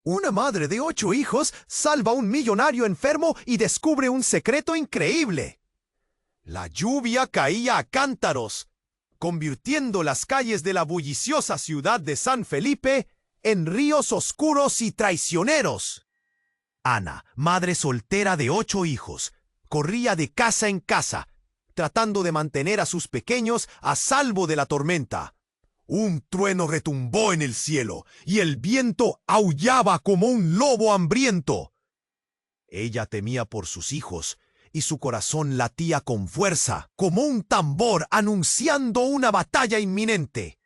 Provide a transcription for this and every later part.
Una madre de 8 hijos salva a un millonario enfermo y descubre un secreto increíble. La lluvia caía a cántaros, convirtiendo las calles de la bulliciosa ciudad de San Felipe en ríos oscuros y traicioneros. Ana, madre soltera de 8 hijos, corría de casa en casa, tratando de mantener a sus pequeños a salvo de la tormenta. Un trueno retumbó en el cielo y el viento aullaba como un lobo hambriento. Ella temía por sus hijos y su corazón latía con fuerza, como un tambor anunciando una batalla inminente.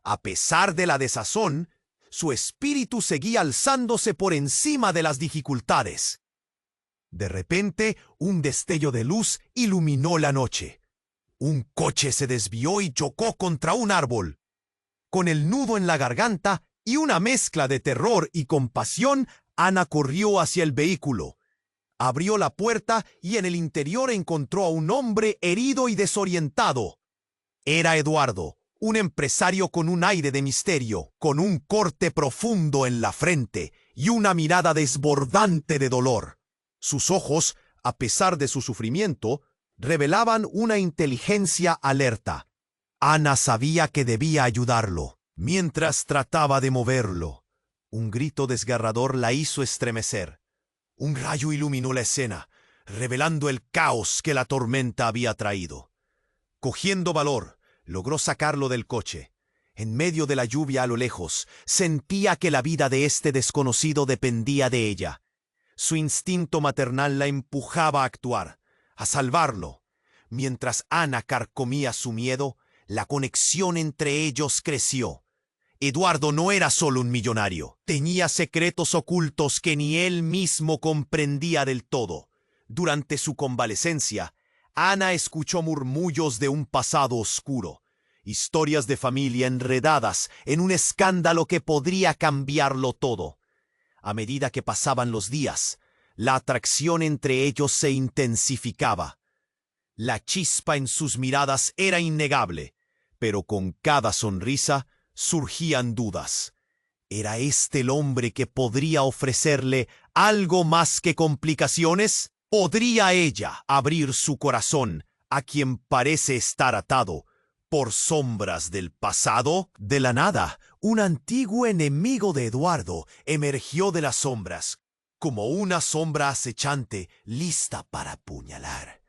A pesar de la desazón, su espíritu seguía alzándose por encima de las dificultades. De repente, un destello de luz iluminó la noche. Un coche se desvió y chocó contra un árbol. Con el nudo en la garganta y una mezcla de terror y compasión, Ana corrió hacia el vehículo. Abrió la puerta y en el interior encontró a un hombre herido y desorientado. Era Eduardo, un empresario con un aire de misterio, con un corte profundo en la frente y una mirada desbordante de dolor. Sus ojos, a pesar de su sufrimiento, revelaban una inteligencia alerta. Ana sabía que debía ayudarlo. Mientras trataba de moverlo, un grito desgarrador la hizo estremecer. Un rayo iluminó la escena, revelando el caos que la tormenta había traído. Cogiendo valor, logró sacarlo del coche. En medio de la lluvia a lo lejos, sentía que la vida de este desconocido dependía de ella. Su instinto maternal la empujaba a actuar, a salvarlo. Mientras Ana carcomía su miedo, la conexión entre ellos creció. Eduardo no era solo un millonario, tenía secretos ocultos que ni él mismo comprendía del todo. Durante su convalecencia, Ana escuchó murmullos de un pasado oscuro, historias de familia enredadas en un escándalo que podría cambiarlo todo. A medida que pasaban los días, la atracción entre ellos se intensificaba. La chispa en sus miradas era innegable, pero con cada sonrisa surgían dudas. ¿Era este el hombre que podría ofrecerle algo más que complicaciones? ¿Podría ella abrir su corazón a quien parece estar atado por sombras del pasado? De la nada, un antiguo enemigo de Eduardo emergió de las sombras, como una sombra acechante lista para apuñalar.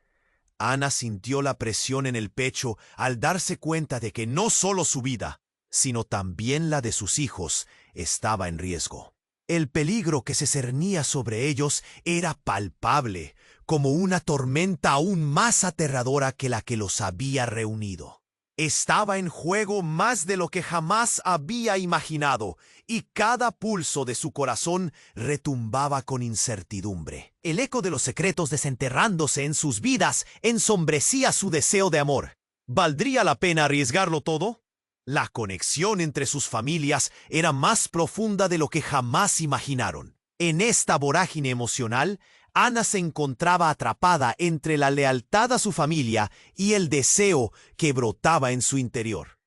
Ana sintió la presión en el pecho al darse cuenta de que no solo su vida, sino también la de sus hijos, estaba en riesgo. El peligro que se cernía sobre ellos era palpable, como una tormenta aún más aterradora que la que los había reunido. Estaba en juego más de lo que jamás había imaginado, y cada pulso de su corazón retumbaba con incertidumbre. El eco de los secretos desenterrándose en sus vidas ensombrecía su deseo de amor. ¿Valdría la pena arriesgarlo todo? La conexión entre sus familias era más profunda de lo que jamás imaginaron. En esta vorágine emocional, Ana se encontraba atrapada entre la lealtad a su familia y el deseo que brotaba en su interior.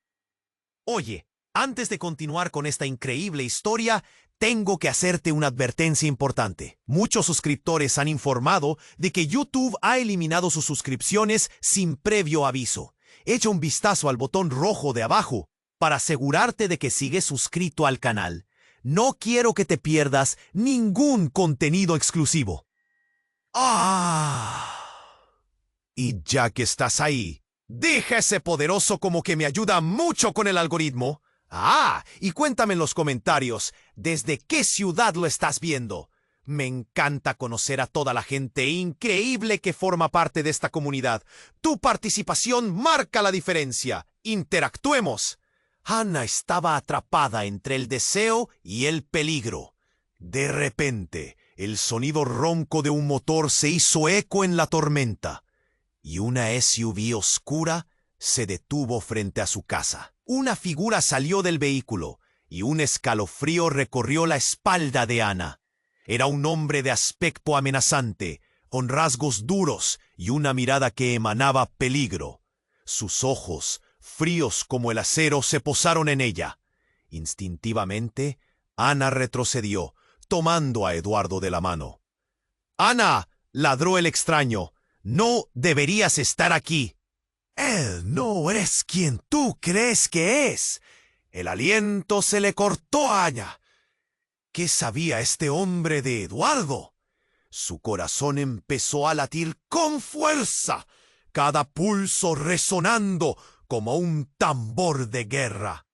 Oye, antes de continuar con esta increíble historia, tengo que hacerte una advertencia importante. Muchos suscriptores han informado de que YouTube ha eliminado sus suscripciones sin previo aviso. Echa un vistazo al botón rojo de abajo para asegurarte de que sigues suscrito al canal. No quiero que te pierdas ningún contenido exclusivo. Y ya que estás ahí, deja ese poderoso como que me ayuda mucho con el algoritmo. Y cuéntame en los comentarios, ¿desde qué ciudad lo estás viendo? Me encanta conocer a toda la gente increíble que forma parte de esta comunidad. Tu participación marca la diferencia. Interactuemos. Ana estaba atrapada entre el deseo y el peligro. De repente, el sonido ronco de un motor se hizo eco en la tormenta, y una SUV oscura se detuvo frente a su casa. Una figura salió del vehículo, y un escalofrío recorrió la espalda de Ana. Era un hombre de aspecto amenazante, con rasgos duros y una mirada que emanaba peligro. Sus ojos, fríos como el acero, se posaron en ella. Instintivamente, Ana retrocedió, tomando a Eduardo de la mano. «Ana», ladró el extraño, «no deberías estar aquí». «Él no es quien tú crees que es». El aliento se le cortó a Ana. ¿Qué sabía este hombre de Eduardo? Su corazón empezó a latir con fuerza, cada pulso resonando como un tambor de guerra.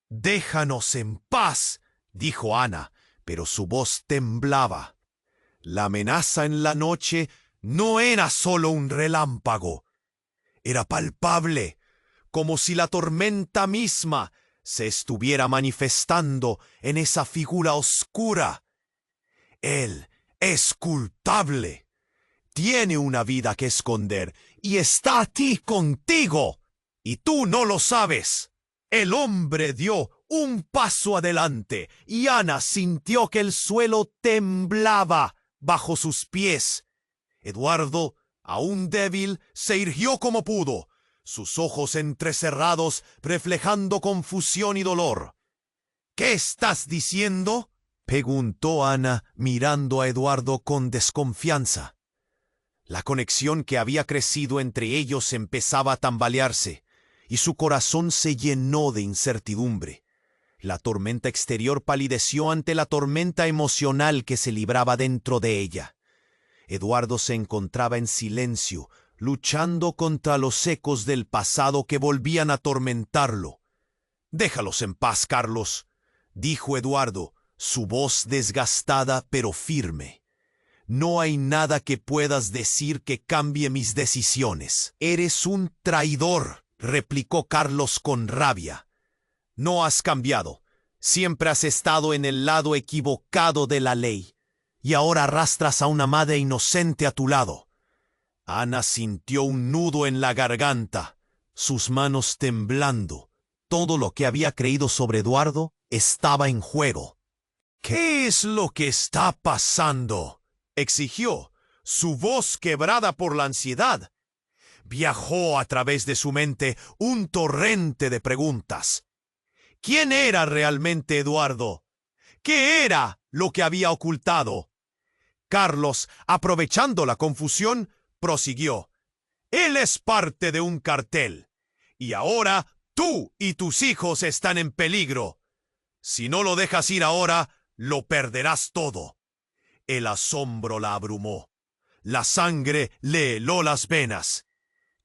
«Déjanos en paz», dijo Ana, pero su voz temblaba. La amenaza en la noche no era solo un relámpago. Era palpable, como si la tormenta misma se estuviera manifestando en esa figura oscura. Él es culpable. Tiene una vida que esconder y está aquí contigo. Y tú no lo sabes. El hombre dio un paso adelante y Ana sintió que el suelo temblaba bajo sus pies. Eduardo, aún débil, se irguió como pudo, sus ojos entrecerrados reflejando confusión y dolor. «¿Qué estás diciendo?», preguntó Ana, mirando a Eduardo con desconfianza. La conexión que había crecido entre ellos empezaba a tambalearse, y su corazón se llenó de incertidumbre. La tormenta exterior palideció ante la tormenta emocional que se libraba dentro de ella. Eduardo se encontraba en silencio, luchando contra los ecos del pasado que volvían a atormentarlo. «Déjalos en paz, Carlos», dijo Eduardo, su voz desgastada pero firme. «No hay nada que puedas decir que cambie mis decisiones». «Eres un traidor», replicó Carlos con rabia. «No has cambiado. Siempre has estado en el lado equivocado de la ley. Y ahora arrastras a una madre inocente a tu lado». Ana sintió un nudo en la garganta, sus manos temblando. Todo lo que había creído sobre Eduardo estaba en juego. «¿Qué es lo que está pasando?», exigió, su voz quebrada por la ansiedad. Viajó a través de su mente un torrente de preguntas. ¿Quién era realmente Eduardo? ¿Qué era lo que había ocultado? Carlos, aprovechando la confusión, prosiguió. «Él es parte de un cartel. Y ahora tú y tus hijos están en peligro. Si no lo dejas ir ahora, lo perderás todo». El asombro la abrumó. La sangre le heló las venas.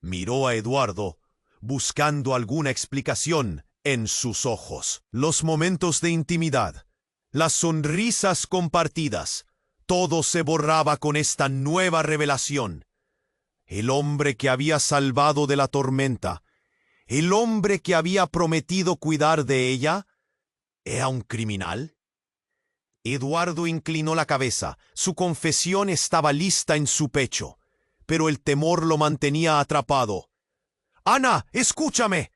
Miró a Eduardo, buscando alguna explicación en sus ojos. Los momentos de intimidad, las sonrisas compartidas, todo se borraba con esta nueva revelación. El hombre que había salvado de la tormenta, el hombre que había prometido cuidar de ella, ¿era un criminal? Eduardo inclinó la cabeza. Su confesión estaba lista en su pecho, pero el temor lo mantenía atrapado. «Ana, escúchame».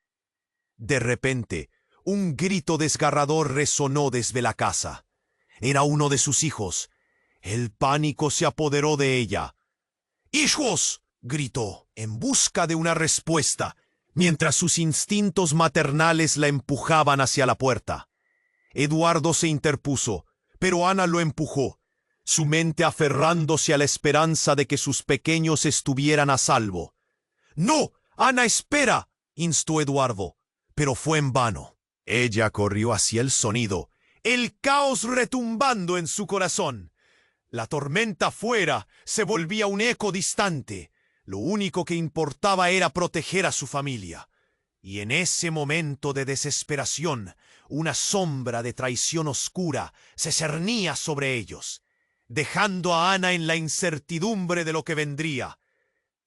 De repente, un grito desgarrador resonó desde la casa. Era uno de sus hijos. El pánico se apoderó de ella. «¡Hijos!», gritó, en busca de una respuesta, mientras sus instintos maternales la empujaban hacia la puerta. Eduardo se interpuso, pero Ana lo empujó, su mente aferrándose a la esperanza de que sus pequeños estuvieran a salvo. «¡No! Ana, espera», instó Eduardo, pero fue en vano. Ella corrió hacia el sonido, el caos retumbando en su corazón. La tormenta fuera se volvía un eco distante. Lo único que importaba era proteger a su familia. Y en ese momento de desesperación, una sombra de traición oscura se cernía sobre ellos, dejando a Ana en la incertidumbre de lo que vendría.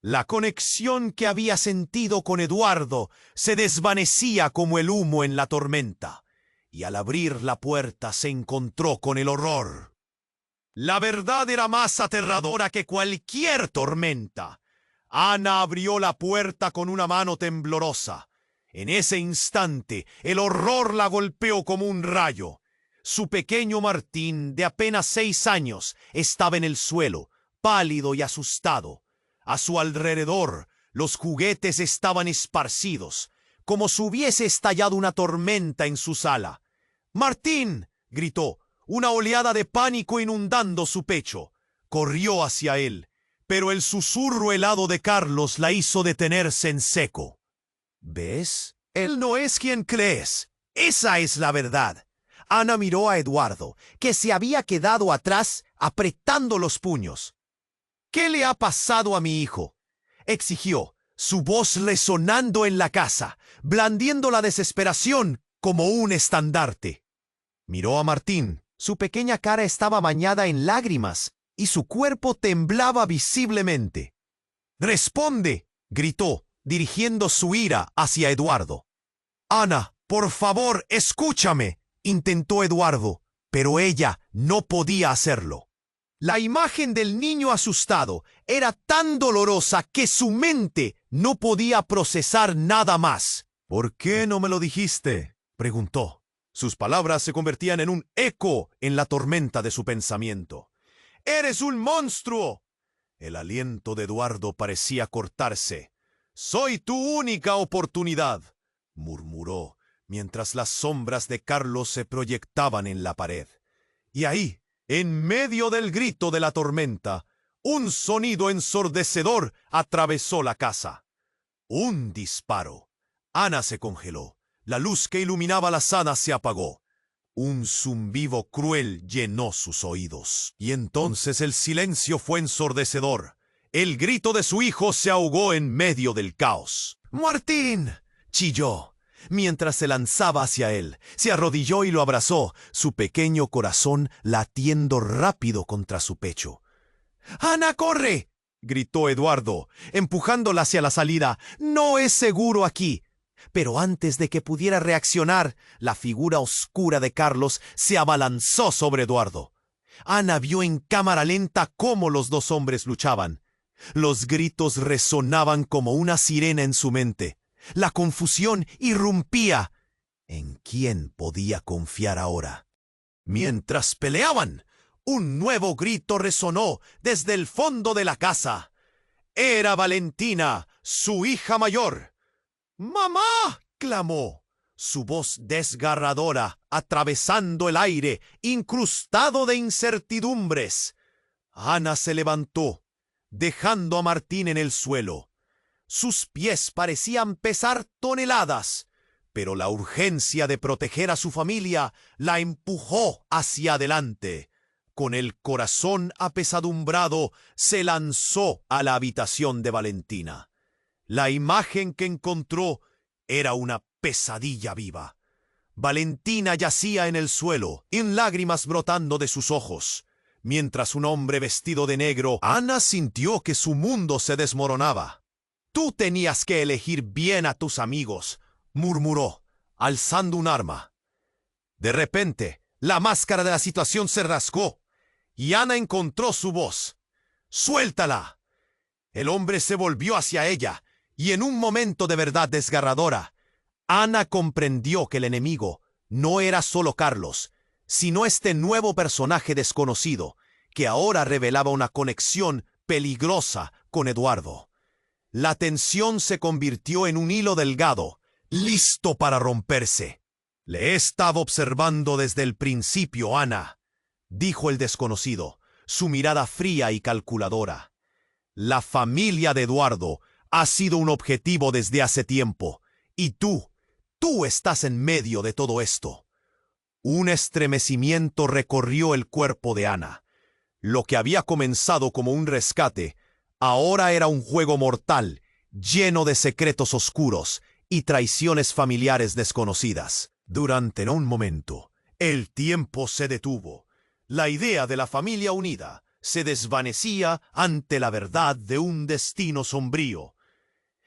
La conexión que había sentido con Eduardo se desvanecía como el humo en la tormenta, y al abrir la puerta se encontró con el horror. La verdad era más aterradora que cualquier tormenta. Ana abrió la puerta con una mano temblorosa. En ese instante, el horror la golpeó como un rayo. Su pequeño Martín, de apenas 6 años, estaba en el suelo, pálido y asustado. A su alrededor, los juguetes estaban esparcidos, como si hubiese estallado una tormenta en su sala. «¡Martín!», gritó, una oleada de pánico inundando su pecho. Corrió hacia él, pero el susurro helado de Carlos la hizo detenerse en seco. ¿Ves? Él no es quien crees. Esa es la verdad. Ana miró a Eduardo, que se había quedado atrás apretando los puños. ¿Qué le ha pasado a mi hijo?, exigió, su voz resonando en la casa, blandiendo la desesperación como un estandarte. Miró a Martín. Su pequeña cara estaba bañada en lágrimas y su cuerpo temblaba visiblemente. «¡Responde!», gritó, dirigiendo su ira hacia Eduardo. «Ana, por favor, escúchame», intentó Eduardo, pero ella no podía hacerlo. La imagen del niño asustado era tan dolorosa que su mente no podía procesar nada más. «¿Por qué no me lo dijiste?», preguntó. Sus palabras se convertían en un eco en la tormenta de su pensamiento. «¡Eres un monstruo!». El aliento de Eduardo parecía cortarse. «Soy tu única oportunidad», murmuró, mientras las sombras de Carlos se proyectaban en la pared. Y ahí, en medio del grito de la tormenta, un sonido ensordecedor atravesó la casa. Un disparo. Ana se congeló. La luz que iluminaba la sala se apagó. Un zumbido cruel llenó sus oídos. Y entonces el silencio fue ensordecedor. El grito de su hijo se ahogó en medio del caos. «¡Martín!», chilló. Mientras se lanzaba hacia él, se arrodilló y lo abrazó, su pequeño corazón latiendo rápido contra su pecho. «¡Ana, corre!», gritó Eduardo, empujándola hacia la salida. «No es seguro aquí». Pero antes de que pudiera reaccionar, la figura oscura de Carlos se abalanzó sobre Eduardo. Ana vio en cámara lenta cómo los dos hombres luchaban. Los gritos resonaban como una sirena en su mente. La confusión irrumpía. ¿En quién podía confiar ahora? Mientras peleaban, un nuevo grito resonó desde el fondo de la casa. Era Valentina, su hija mayor. «¡Mamá!», clamó, su voz desgarradora atravesando el aire, incrustado de incertidumbres. Ana se levantó, dejando a Martín en el suelo. Sus pies parecían pesar toneladas, pero la urgencia de proteger a su familia la empujó hacia adelante. Con el corazón apesadumbrado, se lanzó a la habitación de Valentina. La imagen que encontró era una pesadilla viva. Valentina yacía en el suelo, en lágrimas brotando de sus ojos. Mientras un hombre vestido de negro, Ana sintió que su mundo se desmoronaba. «Tú tenías que elegir bien a tus amigos», murmuró, alzando un arma. De repente, la máscara de la situación se rasgó, y Ana encontró su voz. «¡Suéltala!». El hombre se volvió hacia ella, y en un momento de verdad desgarradora, Ana comprendió que el enemigo no era solo Carlos, sino este nuevo personaje desconocido, que ahora revelaba una conexión peligrosa con Eduardo. La tensión se convirtió en un hilo delgado, listo para romperse. «Le he estado observando desde el principio, Ana», dijo el desconocido, su mirada fría y calculadora. «La familia de Eduardo ha sido un objetivo desde hace tiempo, y tú estás en medio de todo esto». Un estremecimiento recorrió el cuerpo de Ana. Lo que había comenzado como un rescate, ahora era un juego mortal, lleno de secretos oscuros y traiciones familiares desconocidas. Durante un momento, el tiempo se detuvo. La idea de la familia unida se desvanecía ante la verdad de un destino sombrío.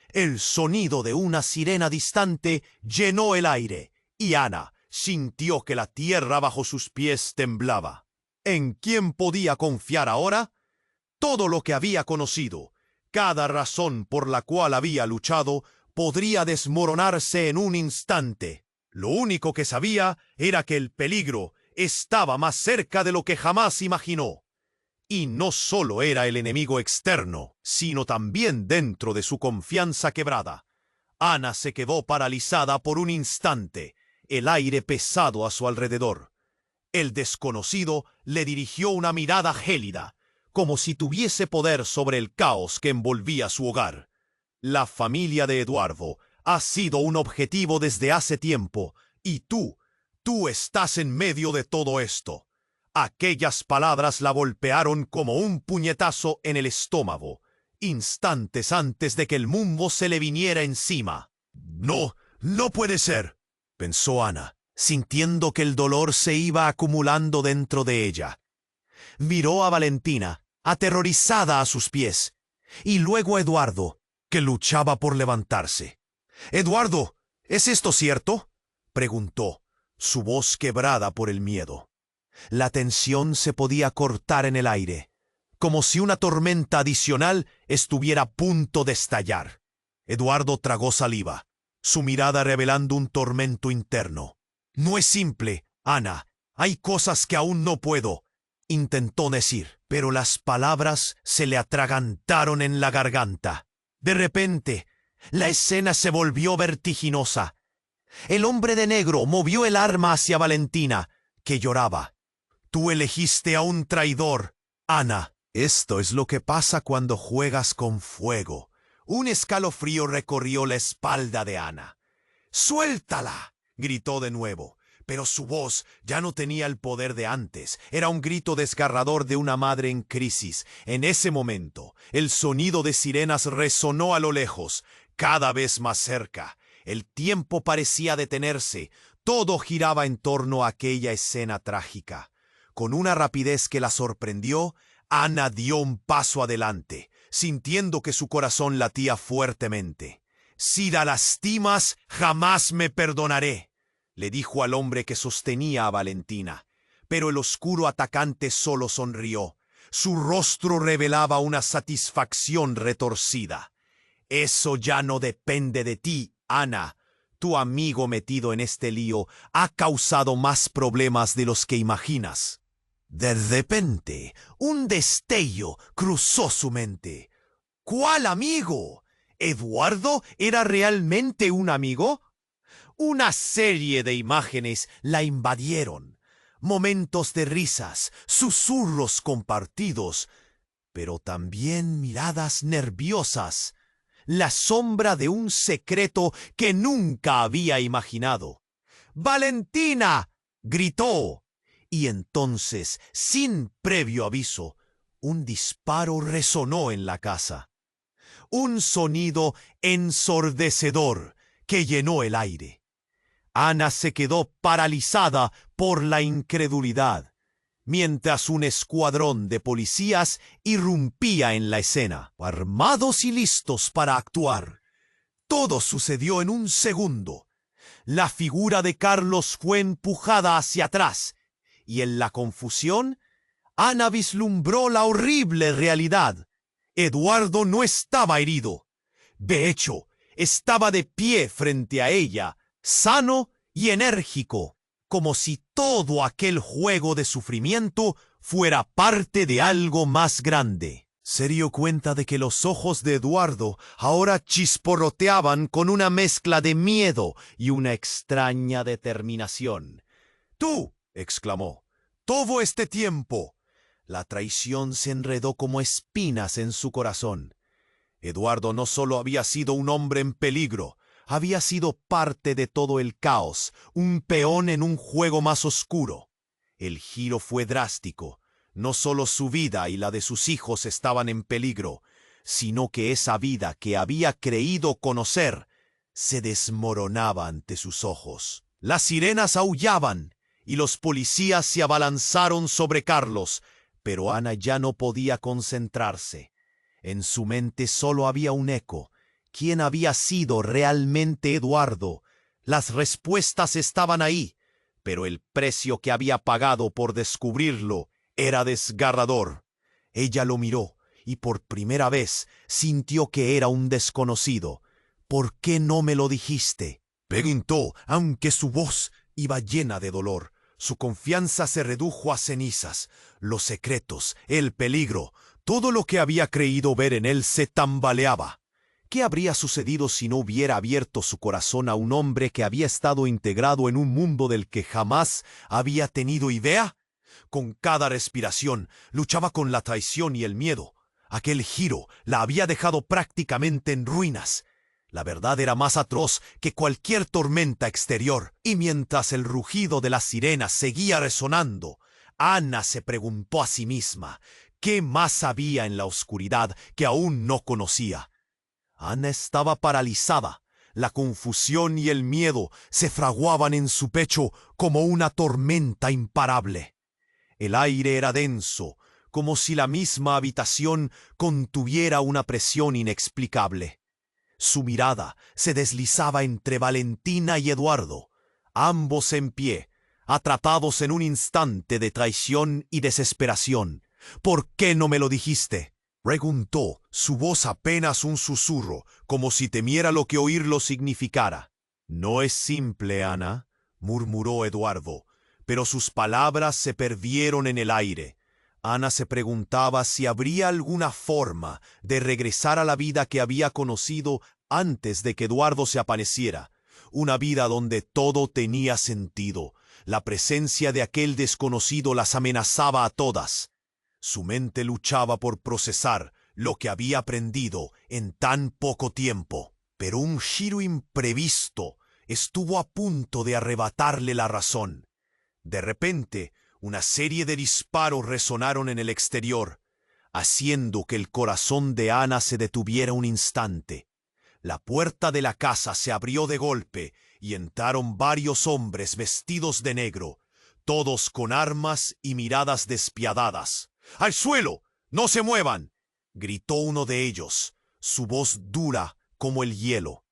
El sonido de una sirena distante llenó el aire, y Ana sintió que la tierra bajo sus pies temblaba. ¿En quién podía confiar ahora? Todo lo que había conocido, cada razón por la cual había luchado, podría desmoronarse en un instante. Lo único que sabía era que el peligro estaba más cerca de lo que jamás imaginó. Y no solo era el enemigo externo, sino también dentro de su confianza quebrada. Ana se quedó paralizada por un instante, el aire pesado a su alrededor. El desconocido le dirigió una mirada gélida, como si tuviese poder sobre el caos que envolvía su hogar. La familia de Eduardo ha sido un objetivo desde hace tiempo, y tú estás en medio de todo esto. Aquellas palabras la golpearon como un puñetazo en el estómago, instantes antes de que el mundo se le viniera encima. No, no puede ser, pensó Ana, sintiendo que el dolor se iba acumulando dentro de ella. Miró a Valentina, aterrorizada a sus pies, y luego a Eduardo, que luchaba por levantarse. «Eduardo, ¿es esto cierto?», preguntó, su voz quebrada por el miedo. La tensión se podía cortar en el aire, como si una tormenta adicional estuviera a punto de estallar. Eduardo tragó saliva, su mirada revelando un tormento interno. «No es simple, Ana. Hay cosas que aún no puedo», intentó decir, pero las palabras se le atragantaron en la garganta. De repente, la escena se volvió vertiginosa. El hombre de negro movió el arma hacia Valentina, que lloraba. «Tú elegiste a un traidor, Ana. Esto es lo que pasa cuando juegas con fuego». Un escalofrío recorrió la espalda de Ana. «¡Suéltala!», gritó de nuevo, pero su voz ya no tenía el poder de antes. Era un grito desgarrador de una madre en crisis. En ese momento, el sonido de sirenas resonó a lo lejos, cada vez más cerca. El tiempo parecía detenerse. Todo giraba en torno a aquella escena trágica. Con una rapidez que la sorprendió, Ana dio un paso adelante, sintiendo que su corazón latía fuertemente. «Si la lastimas, jamás me perdonaré», le dijo al hombre que sostenía a Valentina. Pero el oscuro atacante solo sonrió. Su rostro revelaba una satisfacción retorcida. «Eso ya no depende de ti, Ana. Tu amigo metido en este lío ha causado más problemas de los que imaginas». De repente, un destello cruzó su mente. «¿Cuál amigo? ¿Eduardo era realmente un amigo?». Una serie de imágenes la invadieron. Momentos de risas, susurros compartidos, pero también miradas nerviosas. La sombra de un secreto que nunca había imaginado. «¡Valentina!», gritó. Y entonces, sin previo aviso, un disparo resonó en la casa. Un sonido ensordecedor que llenó el aire. Ana se quedó paralizada por la incredulidad, mientras un escuadrón de policías irrumpía en la escena, armados y listos para actuar. Todo sucedió en un segundo. La figura de Carlos fue empujada hacia atrás, y en la confusión, Ana vislumbró la horrible realidad. Eduardo no estaba herido. De hecho, estaba de pie frente a ella, sano y enérgico, como si todo aquel juego de sufrimiento fuera parte de algo más grande. Se dio cuenta de que los ojos de Eduardo ahora chisporroteaban con una mezcla de miedo y una extraña determinación. «¡Tú!», exclamó. «¡Todo este tiempo!». La traición se enredó como espinas en su corazón. Eduardo no solo había sido un hombre en peligro, había sido parte de todo el caos, un peón en un juego más oscuro. El giro fue drástico. No solo su vida y la de sus hijos estaban en peligro, sino que esa vida que había creído conocer se desmoronaba ante sus ojos. Las sirenas aullaban y los policías se abalanzaron sobre Carlos, pero Ana ya no podía concentrarse. En su mente solo había un eco. ¿Quién había sido realmente Eduardo? Las respuestas estaban ahí, pero el precio que había pagado por descubrirlo era desgarrador. Ella lo miró y por primera vez sintió que era un desconocido. «¿Por qué no me lo dijiste?», preguntó, aunque su voz iba llena de dolor. Su confianza se redujo a cenizas. Los secretos, el peligro, todo lo que había creído ver en él se tambaleaba. ¿Qué habría sucedido si no hubiera abierto su corazón a un hombre que había estado integrado en un mundo del que jamás había tenido idea? Con cada respiración luchaba con la traición y el miedo. Aquel giro la había dejado prácticamente en ruinas. La verdad era más atroz que cualquier tormenta exterior, y mientras el rugido de las sirenas seguía resonando, Ana se preguntó a sí misma qué más había en la oscuridad que aún no conocía. Ana estaba paralizada. La confusión y el miedo se fraguaban en su pecho como una tormenta imparable. El aire era denso, como si la misma habitación contuviera una presión inexplicable. Su mirada se deslizaba entre Valentina y Eduardo, ambos en pie, atrapados en un instante de traición y desesperación. «¿Por qué no me lo dijiste?», preguntó, su voz apenas un susurro, como si temiera lo que oírlo significara. «No es simple, Ana», murmuró Eduardo, pero sus palabras se perdieron en el aire. Ana se preguntaba si habría alguna forma de regresar a la vida que había conocido antes de que Eduardo se apareciera. Una vida donde todo tenía sentido. La presencia de aquel desconocido las amenazaba a todas. Su mente luchaba por procesar lo que había aprendido en tan poco tiempo. Pero un giro imprevisto estuvo a punto de arrebatarle la razón. De repente, una serie de disparos resonaron en el exterior, haciendo que el corazón de Ana se detuviera un instante. La puerta de la casa se abrió de golpe y entraron varios hombres vestidos de negro, todos con armas y miradas despiadadas. «¡Al suelo! ¡No se muevan!», gritó uno de ellos, su voz dura como el hielo.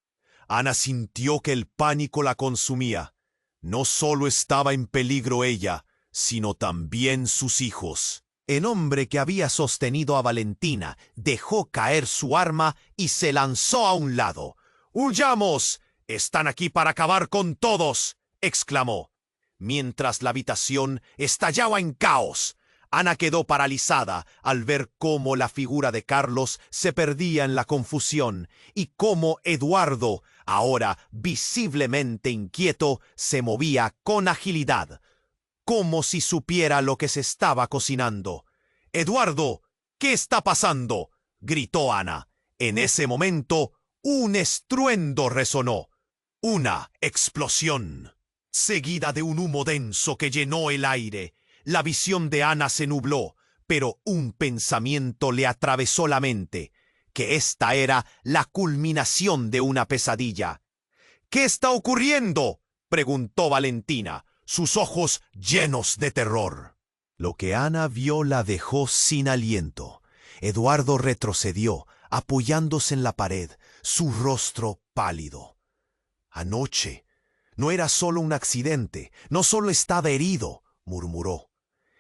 Ana sintió que el pánico la consumía. No solo estaba en peligro ella, sino también sus hijos. El hombre que había sostenido a Valentina dejó caer su arma y se lanzó a un lado. «¡Huyamos! ¡Están aquí para acabar con todos!», exclamó. Mientras la habitación estallaba en caos, Ana quedó paralizada al ver cómo la figura de Carlos se perdía en la confusión y cómo Eduardo, ahora visiblemente inquieto, se movía con agilidad, como si supiera lo que se estaba cocinando. «¡Eduardo! ¿Qué está pasando?», gritó Ana. En ese momento, un estruendo resonó. Una explosión, seguida de un humo denso que llenó el aire. La visión de Ana se nubló, pero un pensamiento le atravesó la mente, que esta era la culminación de una pesadilla. «¿Qué está ocurriendo?», preguntó Valentina, sus ojos llenos de terror. Lo que Ana vio la dejó sin aliento. Eduardo retrocedió, apoyándose en la pared, su rostro pálido. «Anoche no era solo un accidente, no solo estaba herido», murmuró.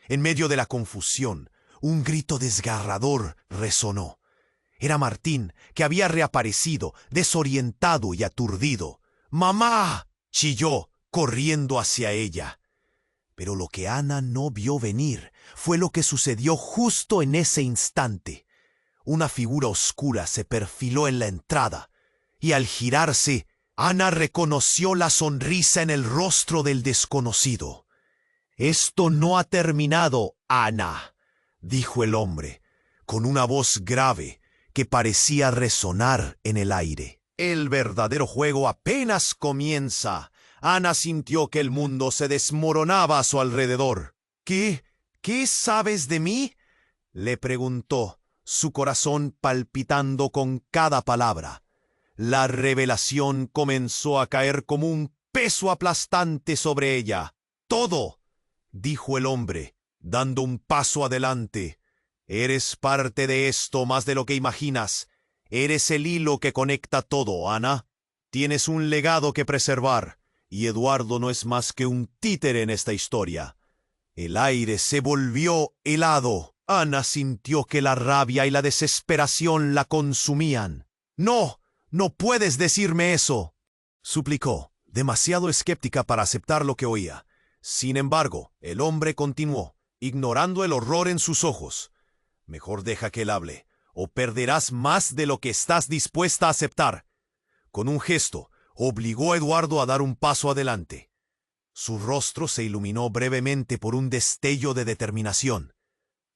En medio de la confusión, un grito desgarrador resonó. Era Martín, que había reaparecido, desorientado y aturdido. «¡Mamá!», chilló, corriendo hacia ella. Pero lo que Ana no vio venir fue lo que sucedió justo en ese instante. Una figura oscura se perfiló en la entrada, y al girarse, Ana reconoció la sonrisa en el rostro del desconocido. «Esto no ha terminado, Ana», dijo el hombre, con una voz grave que parecía resonar en el aire. «El verdadero juego apenas comienza». Ana sintió que el mundo se desmoronaba a su alrededor. «¿Qué sabes de mí?», le preguntó, su corazón palpitando con cada palabra. La revelación comenzó a caer como un peso aplastante sobre ella. «Todo», dijo el hombre, dando un paso adelante. «Eres parte de esto más de lo que imaginas. Eres el hilo que conecta todo, Ana. Tienes un legado que preservar, y Eduardo no es más que un títere en esta historia». El aire se volvió helado. Ana sintió que la rabia y la desesperación la consumían. «No, no puedes decirme eso», suplicó, demasiado escéptica para aceptar lo que oía. Sin embargo, el hombre continuó, ignorando el horror en sus ojos. «Mejor deja que él hable. o perderás más de lo que estás dispuesta a aceptar. Con un gesto, obligó a Eduardo a dar un paso adelante. Su rostro se iluminó brevemente por un destello de determinación.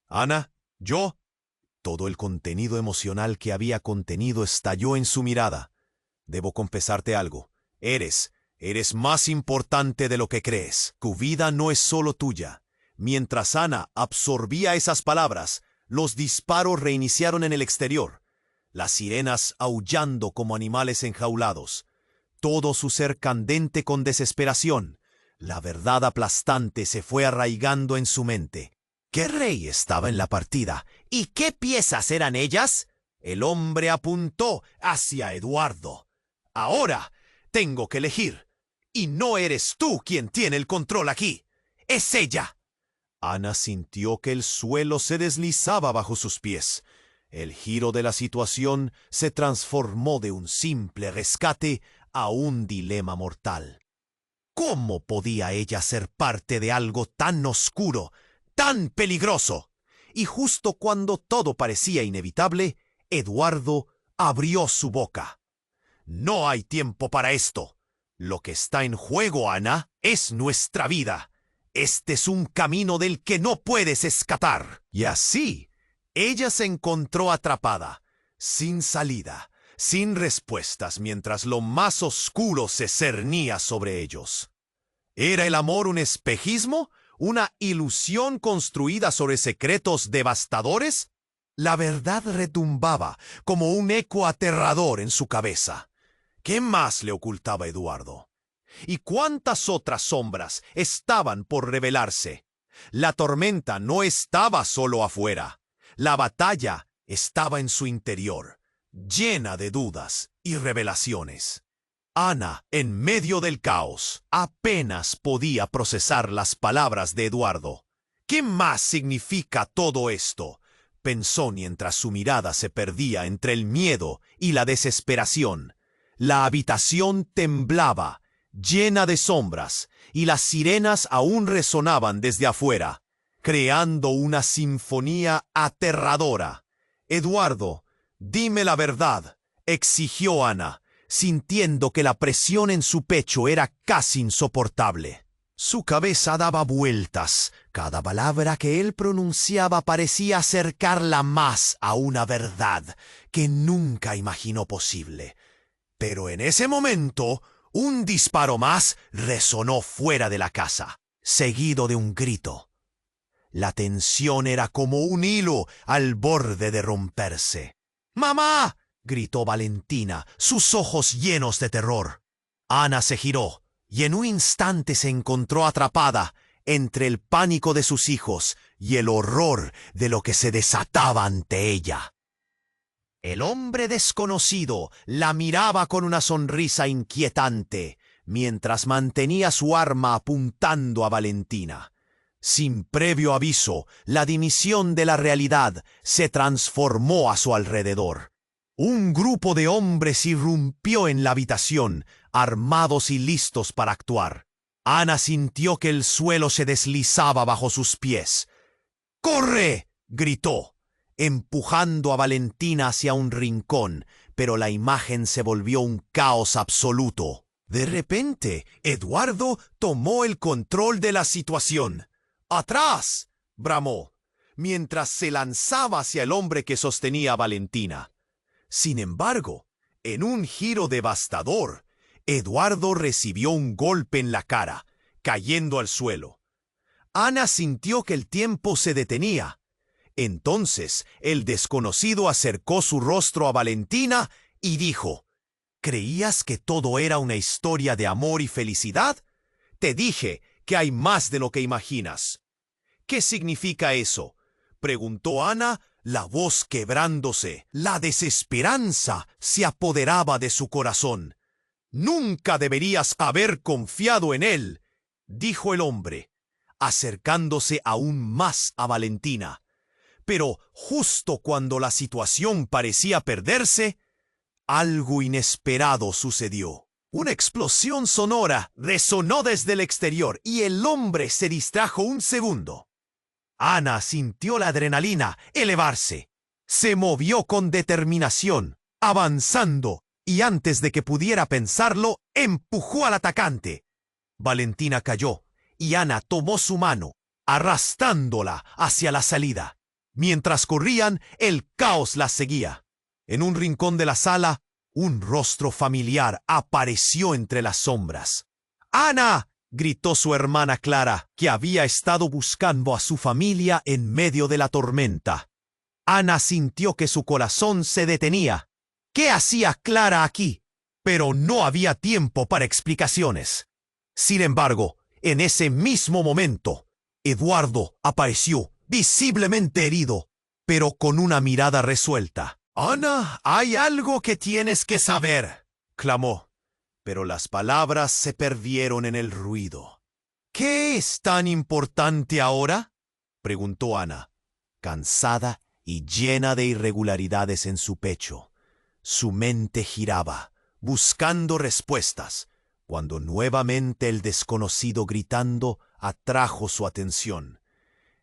Ana, yo... Todo el contenido emocional que había contenido estalló en su mirada. Debo confesarte algo. Eres más importante de lo que crees. Tu vida no es solo tuya. Mientras Ana absorbía esas palabras, los disparos reiniciaron en el exterior. Las sirenas aullando como animales enjaulados. Todo su ser candente con desesperación. La verdad aplastante se fue arraigando en su mente. ¿Qué rey estaba en la partida? ¿Y qué piezas eran ellas? El hombre apuntó hacia Eduardo. Ahora tengo que elegir. Y no eres tú quien tiene el control aquí. Es ella. Ana sintió que el suelo se deslizaba bajo sus pies. El giro de la situación se transformó de un simple rescate a un dilema mortal. ¿Cómo podía ella ser parte de algo tan oscuro, tan peligroso? Y justo cuando todo parecía inevitable, Eduardo abrió su boca. No hay tiempo para esto. Lo que está en juego, Ana, es nuestra vida. Este es un camino del que no puedes escapar. Y así, ella se encontró atrapada, sin salida, sin respuestas, mientras lo más oscuro se cernía sobre ellos. ¿Era el amor un espejismo? ¿Una ilusión construida sobre secretos devastadores? La verdad retumbaba como un eco aterrador en su cabeza. ¿Qué más le ocultaba Eduardo? ¿Y cuántas otras sombras estaban por revelarse? La tormenta no estaba solo afuera. La batalla estaba en su interior, llena de dudas y revelaciones. Ana, en medio del caos, apenas podía procesar las palabras de Eduardo. ¿Qué más significa todo esto?, pensó mientras su mirada se perdía entre el miedo y la desesperación. La habitación temblaba, llena de sombras, y las sirenas aún resonaban desde afuera, creando una sinfonía aterradora. Eduardo, dime la verdad, exigió Ana, sintiendo que la presión en su pecho era casi insoportable. Su cabeza daba vueltas. Cada palabra que él pronunciaba parecía acercarla más a una verdad que nunca imaginó posible. Pero en ese momento, un disparo más resonó fuera de la casa, seguido de un grito. La tensión era como un hilo al borde de romperse. ¡Mamá!, gritó Valentina, sus ojos llenos de terror. Ana se giró y en un instante se encontró atrapada entre el pánico de sus hijos y el horror de lo que se desataba ante ella. El hombre desconocido la miraba con una sonrisa inquietante, mientras mantenía su arma apuntando a Valentina. Sin previo aviso, la dimisión de la realidad se transformó a su alrededor. Un grupo de hombres irrumpió en la habitación, armados y listos para actuar. Ana sintió que el suelo se deslizaba bajo sus pies. ¡Corre!, gritó, empujando a Valentina hacia un rincón, pero la imagen se volvió un caos absoluto. De repente, Eduardo tomó el control de la situación. ¡Atrás!, bramó, mientras se lanzaba hacia el hombre que sostenía a Valentina. Sin embargo, en un giro devastador, Eduardo recibió un golpe en la cara, cayendo al suelo. Ana sintió que el tiempo se detenía. Entonces, el desconocido acercó su rostro a Valentina y dijo: ¿Creías que todo era una historia de amor y felicidad? Te dije que hay más de lo que imaginas. ¿Qué significa eso?, preguntó Ana, la voz quebrándose. La desesperanza se apoderaba de su corazón. Nunca deberías haber confiado en él, dijo el hombre, acercándose aún más a Valentina. Pero justo cuando la situación parecía perderse, algo inesperado sucedió. Una explosión sonora resonó desde el exterior y el hombre se distrajo un segundo. Ana sintió la adrenalina elevarse. Se movió con determinación, avanzando, y antes de que pudiera pensarlo, empujó al atacante. Valentina cayó, y Ana tomó su mano, arrastrándola hacia la salida. Mientras corrían, el caos las seguía. En un rincón de la sala, un rostro familiar apareció entre las sombras. ¡Ana!, gritó su hermana Clara, que había estado buscando a su familia en medio de la tormenta. Ana sintió que su corazón se detenía. ¿Qué hacía Clara aquí? Pero no había tiempo para explicaciones. Sin embargo, en ese mismo momento, Eduardo apareció, visiblemente herido, pero con una mirada resuelta. «Ana, hay algo que tienes que saber», clamó, pero las palabras se perdieron en el ruido. «¿Qué es tan importante ahora?», preguntó Ana, cansada y llena de irregularidades en su pecho. Su mente giraba, buscando respuestas, cuando nuevamente el desconocido gritando atrajo su atención.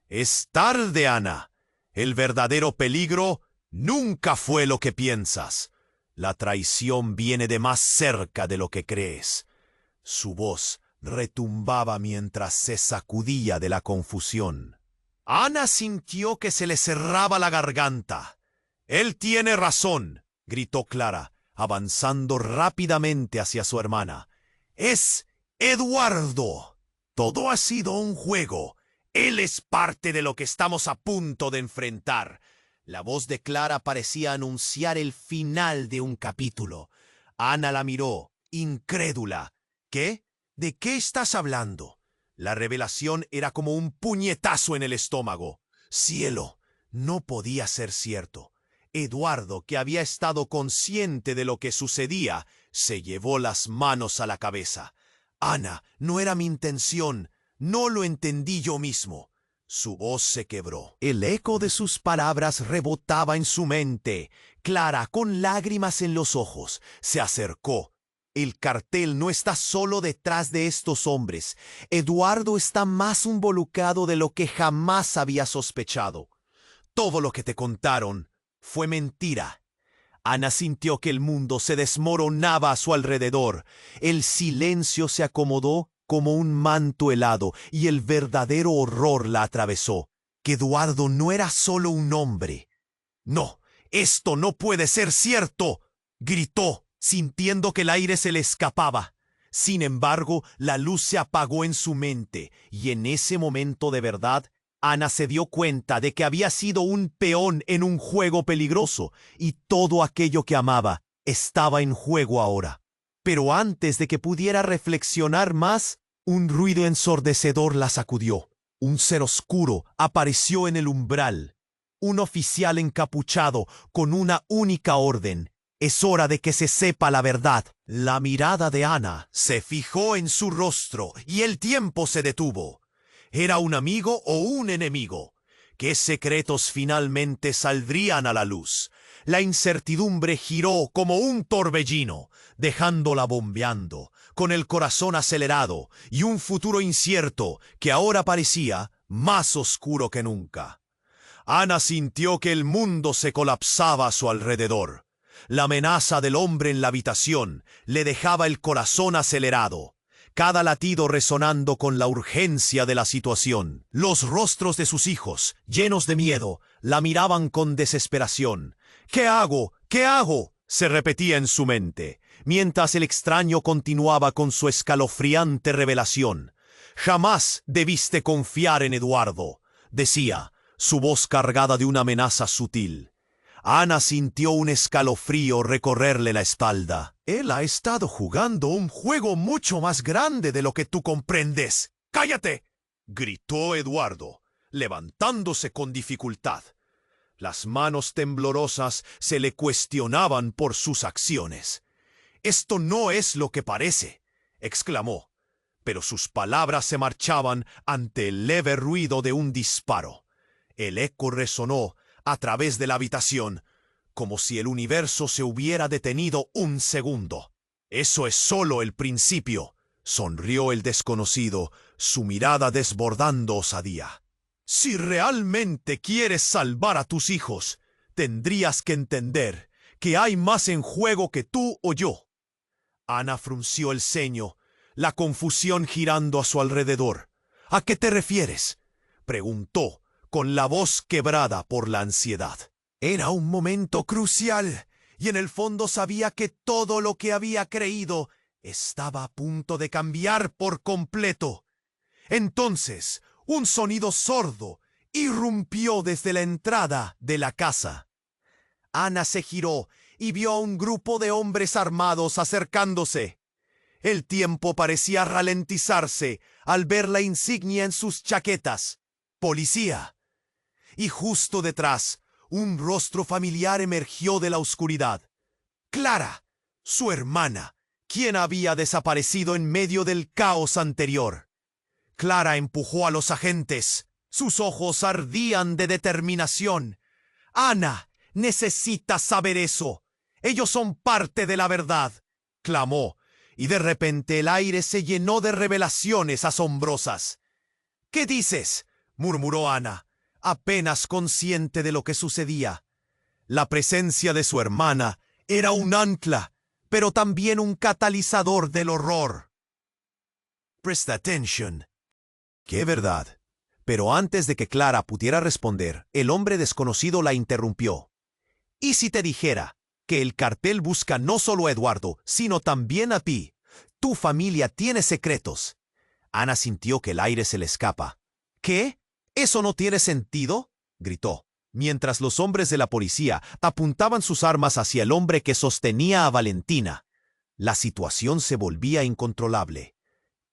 «Es tarde, Ana. El verdadero peligro nunca fue lo que piensas. La traición viene de más cerca de lo que crees». Su voz retumbaba mientras se sacudía de la confusión. Ana sintió que se le cerraba la garganta. «Él tiene razón», gritó Clara, avanzando rápidamente hacia su hermana. «Es Eduardo. Todo ha sido un juego. Él es parte de lo que estamos a punto de enfrentar». La voz de Clara parecía anunciar el final de un capítulo. Ana la miró, incrédula. «¿Qué? ¿De qué estás hablando?». La revelación era como un puñetazo en el estómago. ¡Cielo! No podía ser cierto. Eduardo, que había estado consciente de lo que sucedía, se llevó las manos a la cabeza. «Ana, no era mi intención. No lo entendí yo mismo». Su voz se quebró. El eco de sus palabras rebotaba en su mente. Clara, con lágrimas en los ojos, se acercó. «El cartel no está solo detrás de estos hombres. Eduardo está más involucrado de lo que jamás había sospechado. Todo lo que te contaron fue mentira». Ana sintió que el mundo se desmoronaba a su alrededor. El silencio se acomodó como un manto helado y el verdadero horror la atravesó. Que Eduardo no era solo un hombre. «No, esto no puede ser cierto», gritó, sintiendo que el aire se le escapaba. Sin embargo, la luz se apagó en su mente, y en ese momento de verdad, Ana se dio cuenta de que había sido un peón en un juego peligroso, y todo aquello que amaba estaba en juego ahora. Pero antes de que pudiera reflexionar más, un ruido ensordecedor la sacudió. Un ser oscuro apareció en el umbral. Un oficial encapuchado con una única orden: «Es hora de que se sepa la verdad». La mirada de Ana se fijó en su rostro y el tiempo se detuvo. ¿Era un amigo o un enemigo? ¿Qué secretos finalmente saldrían a la luz? La incertidumbre giró como un torbellino, dejándola bombeando, con el corazón acelerado y un futuro incierto que ahora parecía más oscuro que nunca. Ana sintió que el mundo se colapsaba a su alrededor. La amenaza del hombre en la habitación le dejaba el corazón acelerado, cada latido resonando con la urgencia de la situación. Los rostros de sus hijos, llenos de miedo, la miraban con desesperación. «¿Qué hago? ¿Qué hago?», se repetía en su mente, mientras el extraño continuaba con su escalofriante revelación. «Jamás debiste confiar en Eduardo», decía, su voz cargada de una amenaza sutil. Ana sintió un escalofrío recorrerle la espalda. «Él ha estado jugando un juego mucho más grande de lo que tú comprendes». «¡Cállate!», gritó Eduardo, levantándose con dificultad. Las manos temblorosas se le cuestionaban por sus acciones. «Esto no es lo que parece», exclamó, pero sus palabras se marchaban ante el leve ruido de un disparo. El eco resonó a través de la habitación, como si el universo se hubiera detenido un segundo. «Eso es solo el principio», sonrió el desconocido, su mirada desbordando osadía. «Si realmente quieres salvar a tus hijos, Tendrías que entender que hay más en juego que tú o yo. Ana frunció el ceño, la confusión girando a su alrededor. ¿A qué te refieres?, preguntó, con la voz quebrada por la ansiedad. Era un momento crucial, y en el fondo sabía que todo lo que había creído estaba a punto de cambiar por completo. Entonces, un sonido sordo irrumpió desde la entrada de la casa. Ana se giró y vio a un grupo de hombres armados acercándose. El tiempo parecía ralentizarse al ver la insignia en sus chaquetas: policía. Y justo detrás, un rostro familiar emergió de la oscuridad. Clara, su hermana, quien había desaparecido en medio del caos anterior. Clara empujó a los agentes. Sus ojos ardían de determinación. Ana, necesitas saber eso. Ellos son parte de la verdad, clamó, y de repente el aire se llenó de revelaciones asombrosas. ¿Qué dices?, murmuró Ana, apenas consciente de lo que sucedía. La presencia de su hermana era un ancla, pero también un catalizador del horror. Presta atención. ¡Qué verdad! Pero antes de que Clara pudiera responder, el hombre desconocido la interrumpió. ¿Y si te dijera que el cartel busca no solo a Eduardo, sino también a ti? Tu familia tiene secretos. Ana sintió que el aire se le escapa. ¿Qué? ¿Eso no tiene sentido?, gritó, mientras los hombres de la policía apuntaban sus armas hacia el hombre que sostenía a Valentina. La situación se volvía incontrolable.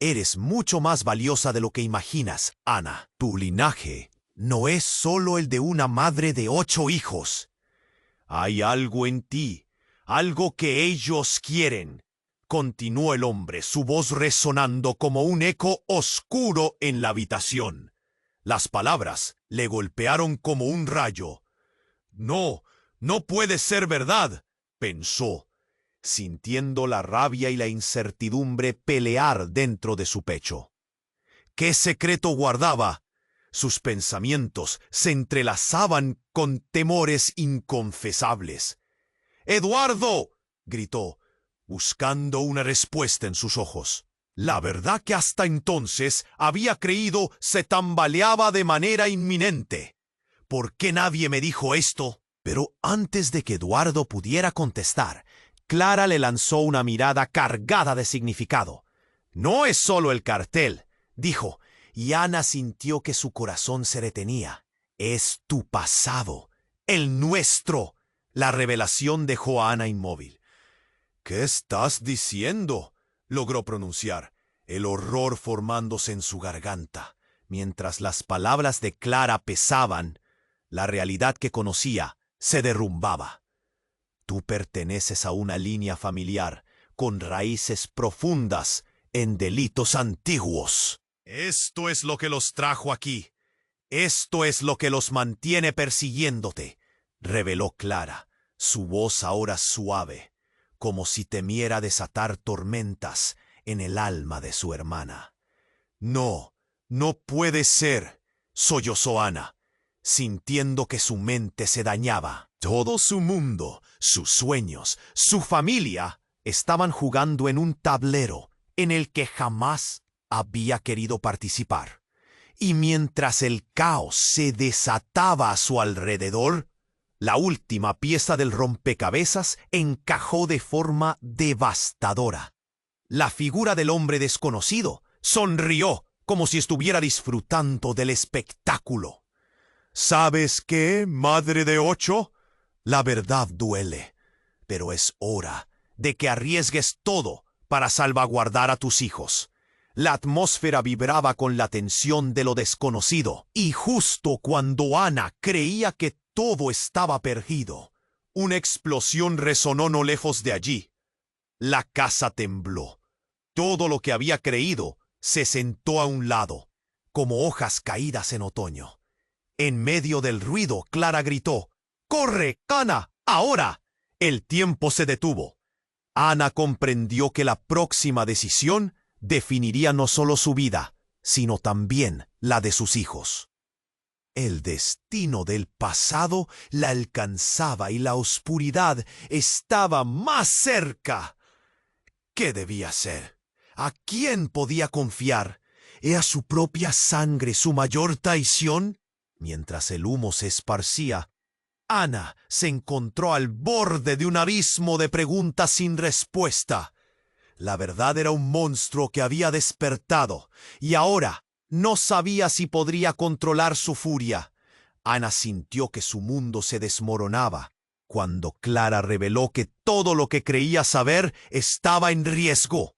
Eres mucho más valiosa de lo que imaginas, Ana. Tu linaje no es solo el de una madre de 8 hijos. Hay algo en ti, algo que ellos quieren, continuó el hombre, su voz resonando como un eco oscuro en la habitación. Las palabras le golpearon como un rayo. No, no puede ser verdad, pensó, sintiendo la rabia y la incertidumbre pelear dentro de su pecho. ¿Qué secreto guardaba? Sus pensamientos se entrelazaban con temores inconfesables. ¡Eduardo!, gritó, buscando una respuesta en sus ojos. La verdad que hasta entonces había creído se tambaleaba de manera inminente. ¿Por qué nadie me dijo esto? Pero antes de que Eduardo pudiera contestar, Clara le lanzó una mirada cargada de significado. No es solo el cartel, dijo, y Ana sintió que su corazón se detenía. Es tu pasado, el nuestro. La revelación dejó a Ana inmóvil. ¿Qué estás diciendo?, logró pronunciar, el horror formándose en su garganta. Mientras las palabras de Clara pesaban, la realidad que conocía se derrumbaba. Tú perteneces a una línea familiar con raíces profundas en delitos antiguos. Esto es lo que los trajo aquí. Esto es lo que los mantiene persiguiéndote, reveló Clara, su voz ahora suave, como si temiera desatar tormentas en el alma de su hermana. No, no puede ser, sollozó Ana, sintiendo que su mente se dañaba. Todo su mundo, sus sueños, su familia, estaban jugando en un tablero en el que jamás había querido participar. Y mientras el caos se desataba a su alrededor, la última pieza del rompecabezas encajó de forma devastadora. La figura del hombre desconocido sonrió como si estuviera disfrutando del espectáculo. ¿Sabes qué, madre de 8? La verdad duele, pero es hora de que arriesgues todo para salvaguardar a tus hijos. La atmósfera vibraba con la tensión de lo desconocido, y justo cuando Ana creía que todo estaba perdido, una explosión resonó no lejos de allí. La casa tembló. Todo lo que había creído se sentó a un lado, como hojas caídas en otoño. En medio del ruido, Clara gritó: ¡Corre, Ana, ahora! El tiempo se detuvo. Ana comprendió que la próxima decisión definiría no solo su vida, sino también la de sus hijos. El destino del pasado la alcanzaba y la oscuridad estaba más cerca. ¿Qué debía hacer? ¿A quién podía confiar? ¿Era su propia sangre su mayor traición? Mientras el humo se esparcía, Ana se encontró al borde de un abismo de preguntas sin respuesta. La verdad era un monstruo que había despertado, y ahora no sabía si podría controlar su furia. Ana sintió que su mundo se desmoronaba, cuando Clara reveló que todo lo que creía saber estaba en riesgo.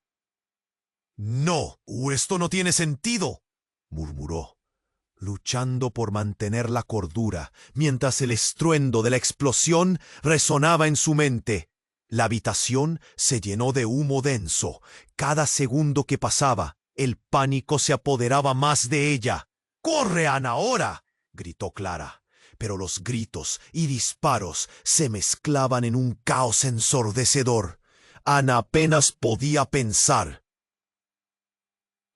«No, esto no tiene sentido», murmuró, luchando por mantener la cordura, mientras el estruendo de la explosión resonaba en su mente. La habitación se llenó de humo denso. Cada segundo que pasaba, el pánico se apoderaba más de ella. «¡Corre, Ana, ahora!», gritó Clara. Pero los gritos y disparos se mezclaban en un caos ensordecedor. Ana apenas podía pensar.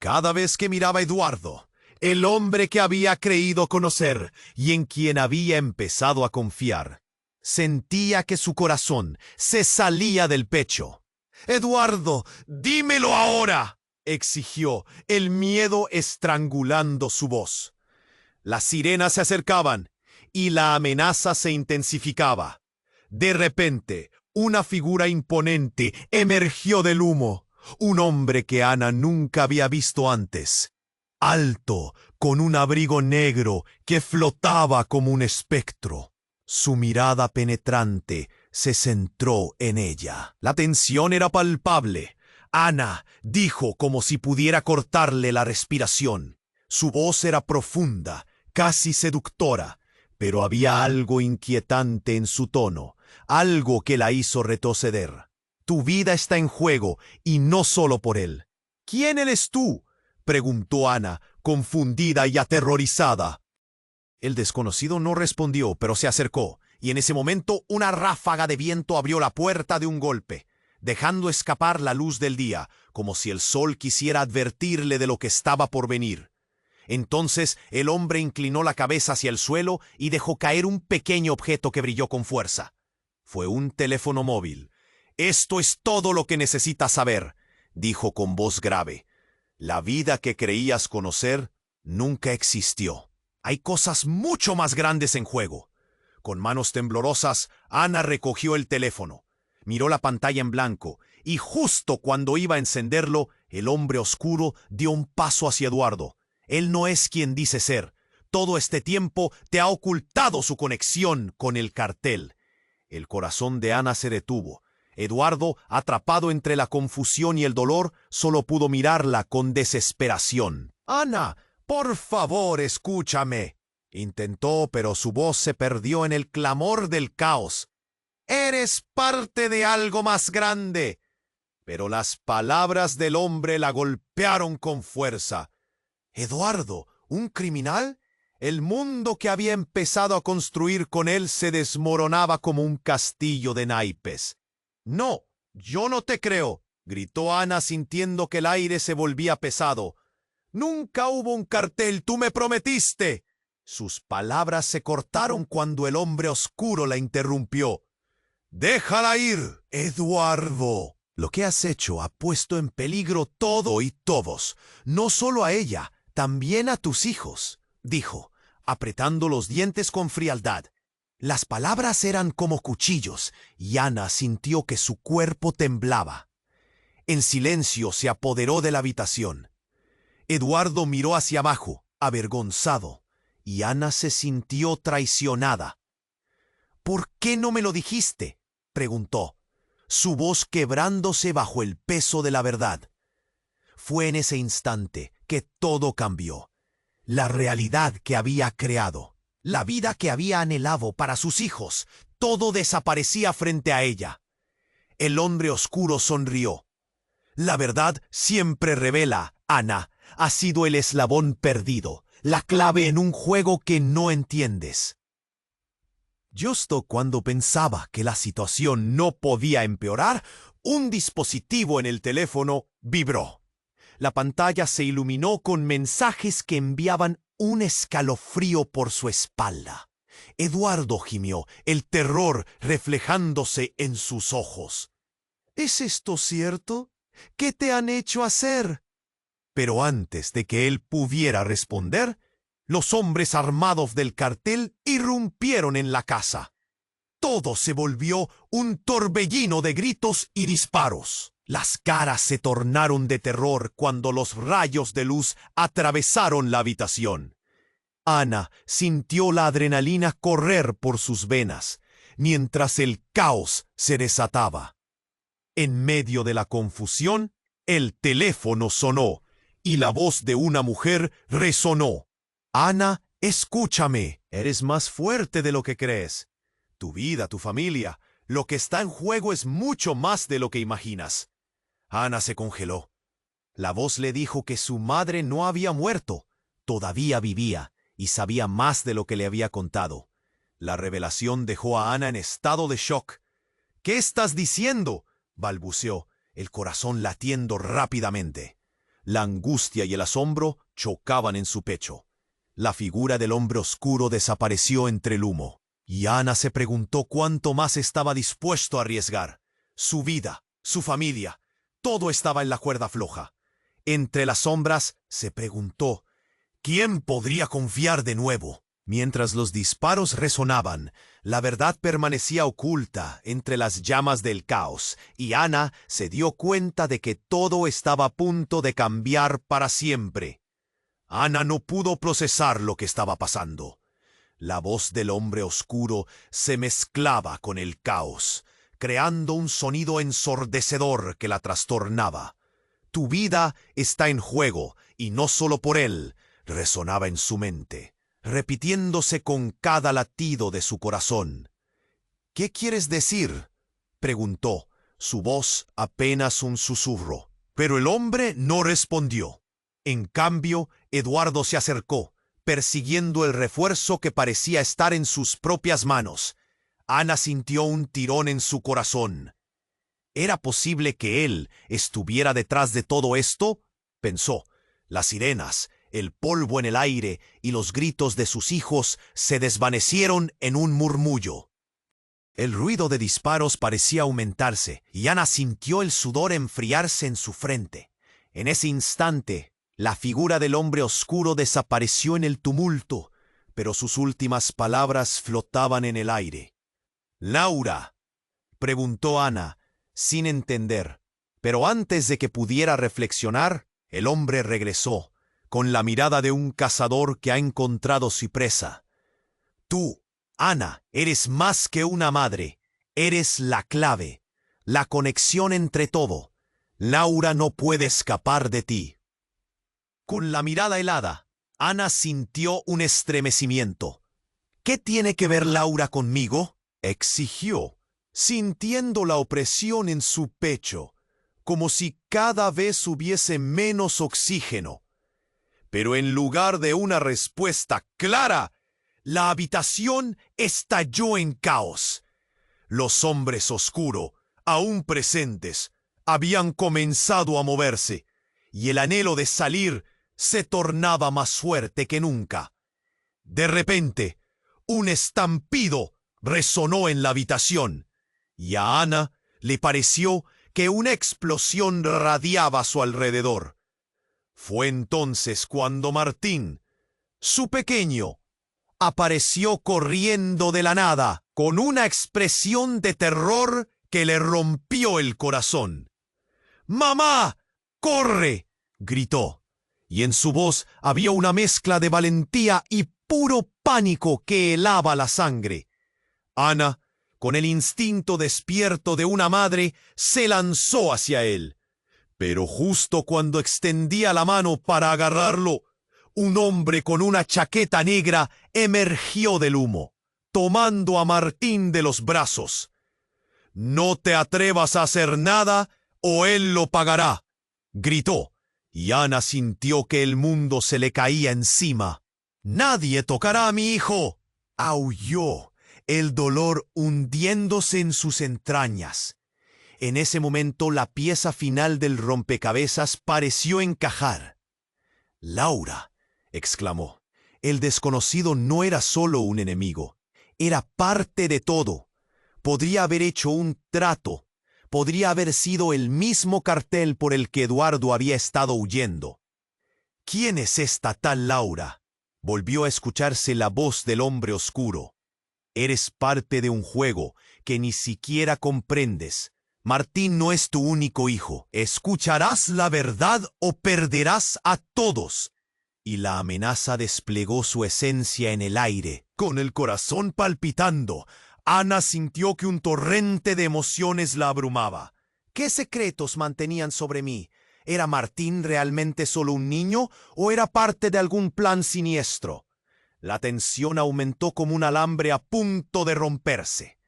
Cada vez que miraba a Eduardo, el hombre que había creído conocer y en quien había empezado a confiar, sentía que su corazón se salía del pecho. «Eduardo, dímelo ahora», exigió, el miedo estrangulando su voz. Las sirenas se acercaban y la amenaza se intensificaba. De repente, una figura imponente emergió del humo, un hombre que Ana nunca había visto antes. Alto, con un abrigo negro que flotaba como un espectro. Su mirada penetrante se centró en ella. La tensión era palpable. «Ana», dijo como si pudiera cortarle la respiración. Su voz era profunda, casi seductora, pero había algo inquietante en su tono, algo que la hizo retroceder. «Tu vida está en juego, y no solo por él». «¿Quién eres tú?», preguntó Ana, confundida y aterrorizada. El desconocido no respondió, pero se acercó, y en ese momento una ráfaga de viento abrió la puerta de un golpe, dejando escapar la luz del día, como si el sol quisiera advertirle de lo que estaba por venir. Entonces el hombre inclinó la cabeza hacia el suelo y dejó caer un pequeño objeto que brilló con fuerza. Fue un teléfono móvil. «Esto es todo lo que necesitas saber», dijo con voz grave. «La vida que creías conocer nunca existió. Hay cosas mucho más grandes en juego». Con manos temblorosas, Ana recogió el teléfono, miró la pantalla en blanco, y justo cuando iba a encenderlo, el hombre oscuro dio un paso hacia Eduardo. «Él no es quien dice ser. Todo este tiempo te ha ocultado su conexión con el cartel». El corazón de Ana se detuvo. Eduardo, atrapado entre la confusión y el dolor, solo pudo mirarla con desesperación. «Ana, por favor, escúchame», intentó, pero su voz se perdió en el clamor del caos. «Eres parte de algo más grande». Pero las palabras del hombre la golpearon con fuerza. «¿Eduardo, un criminal?». El mundo que había empezado a construir con él se desmoronaba como un castillo de naipes. «No, yo no te creo», gritó Ana sintiendo que el aire se volvía pesado. «Nunca hubo un cartel, tú me prometiste». Sus palabras se cortaron cuando el hombre oscuro la interrumpió. «Déjala ir, Eduardo. Lo que has hecho ha puesto en peligro todo y todos, no solo a ella, también a tus hijos», dijo, apretando los dientes con frialdad. Las palabras eran como cuchillos, y Ana sintió que su cuerpo temblaba. En silencio se apoderó de la habitación. Eduardo miró hacia abajo, avergonzado, y Ana se sintió traicionada. «¿Por qué no me lo dijiste?», preguntó, su voz quebrándose bajo el peso de la verdad. Fue en ese instante que todo cambió. La realidad que había creado, la vida que había anhelado para sus hijos, todo desaparecía frente a ella. El hombre oscuro sonrió. «La verdad siempre revela, Ana. Ha sido el eslabón perdido, la clave en un juego que no entiendes». Justo cuando pensaba que la situación no podía empeorar, un dispositivo en el teléfono vibró. La pantalla se iluminó con mensajes que enviaban un escalofrío por su espalda. Eduardo gimió, el terror reflejándose en sus ojos. ¿Es esto cierto? ¿Qué te han hecho hacer? Pero antes de que él pudiera responder, los hombres armados del cartel irrumpieron en la casa. Todo se volvió un torbellino de gritos y disparos. Las caras se tornaron de terror cuando los rayos de luz atravesaron la habitación. Ana sintió la adrenalina correr por sus venas, mientras el caos se desataba. En medio de la confusión, el teléfono sonó y la voz de una mujer resonó. Ana, escúchame, eres más fuerte de lo que crees. Tu vida, tu familia, lo que está en juego es mucho más de lo que imaginas. Ana se congeló. La voz le dijo que su madre no había muerto, todavía vivía y sabía más de lo que le había contado. La revelación dejó a Ana en estado de shock. ¿Qué estás diciendo?, balbuceó, el corazón latiendo rápidamente. La angustia y el asombro chocaban en su pecho. La figura del hombre oscuro desapareció entre el humo, y Ana se preguntó cuánto más estaba dispuesto a arriesgar. Su vida, su familia, todo estaba en la cuerda floja. Entre las sombras se preguntó, ¿quién podría confiar de nuevo? Mientras los disparos resonaban, la verdad permanecía oculta entre las llamas del caos, y Ana se dio cuenta de que todo estaba a punto de cambiar para siempre. Ana no pudo procesar lo que estaba pasando. La voz del hombre oscuro se mezclaba con el caos, creando un sonido ensordecedor que la trastornaba. Tu vida está en juego, y no solo por él, resonaba en su mente, repitiéndose con cada latido de su corazón. ¿Qué quieres decir?, preguntó, su voz apenas un susurro. Pero el hombre no respondió. En cambio, Eduardo se acercó, persiguiendo el refuerzo que parecía estar en sus propias manos. Ana sintió un tirón en su corazón. ¿Era posible que él estuviera detrás de todo esto?, pensó. Las sirenas, el polvo en el aire y los gritos de sus hijos se desvanecieron en un murmullo. El ruido de disparos parecía aumentarse, y Ana sintió el sudor enfriarse en su frente. En ese instante, la figura del hombre oscuro desapareció en el tumulto, pero sus últimas palabras flotaban en el aire. «¿Laura?», preguntó Ana, sin entender. Pero antes de que pudiera reflexionar, el hombre regresó, con la mirada de un cazador que ha encontrado su presa. «Tú, Ana, eres más que una madre. Eres la clave, la conexión entre todo. Laura no puede escapar de ti». Con la mirada helada, Ana sintió un estremecimiento. «¿Qué tiene que ver Laura conmigo?», exigió, sintiendo la opresión en su pecho, como si cada vez hubiese menos oxígeno. Pero en lugar de una respuesta clara, la habitación estalló en caos. Los hombres oscuros, aún presentes, habían comenzado a moverse, y el anhelo de salir se tornaba más fuerte que nunca. De repente, un estampido resonó en la habitación, y a Ana le pareció que una explosión radiaba a su alrededor. Fue entonces cuando Martín, su pequeño, apareció corriendo de la nada, con una expresión de terror que le rompió el corazón. «¡Mamá! ¡Corre!», gritó, y en su voz había una mezcla de valentía y puro pánico que helaba la sangre. Ana, con el instinto despierto de una madre, se lanzó hacia él. Pero justo cuando extendía la mano para agarrarlo, un hombre con una chaqueta negra emergió del humo, tomando a Martín de los brazos. «No te atrevas a hacer nada o él lo pagará», gritó, y Ana sintió que el mundo se le caía encima. «¡Nadie tocará a mi hijo!», aulló, el dolor hundiéndose en sus entrañas. En ese momento la pieza final del rompecabezas pareció encajar. «Laura», exclamó, El desconocido no era solo un enemigo, era parte de todo. Podría haber hecho un trato, podría haber sido el mismo cartel por el que Eduardo había estado huyendo. ¿Quién es esta tal Laura? Volvió a escucharse la voz del hombre oscuro. Eres parte de un juego que ni siquiera comprendes. Martín no es tu único hijo. Escucharás la verdad o perderás a todos. Y la amenaza desplegó su esencia en el aire. Con el corazón palpitando, Ana sintió que un torrente de emociones la abrumaba. ¿Qué secretos mantenían sobre mí? ¿Era Martín realmente solo un niño o era parte de algún plan siniestro? La tensión aumentó como un alambre a punto de romperse.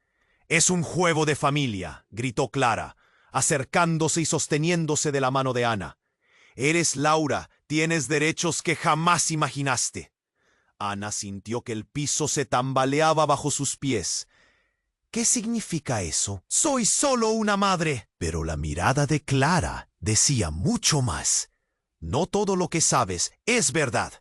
«Es un juego de familia», gritó Clara, acercándose y sosteniéndose de la mano de Ana. «Eres Laura, tienes derechos que jamás imaginaste». Ana sintió que el piso se tambaleaba bajo sus pies. «¿Qué significa eso? Soy solo una madre». Pero la mirada de Clara decía mucho más. «No todo lo que sabes es verdad.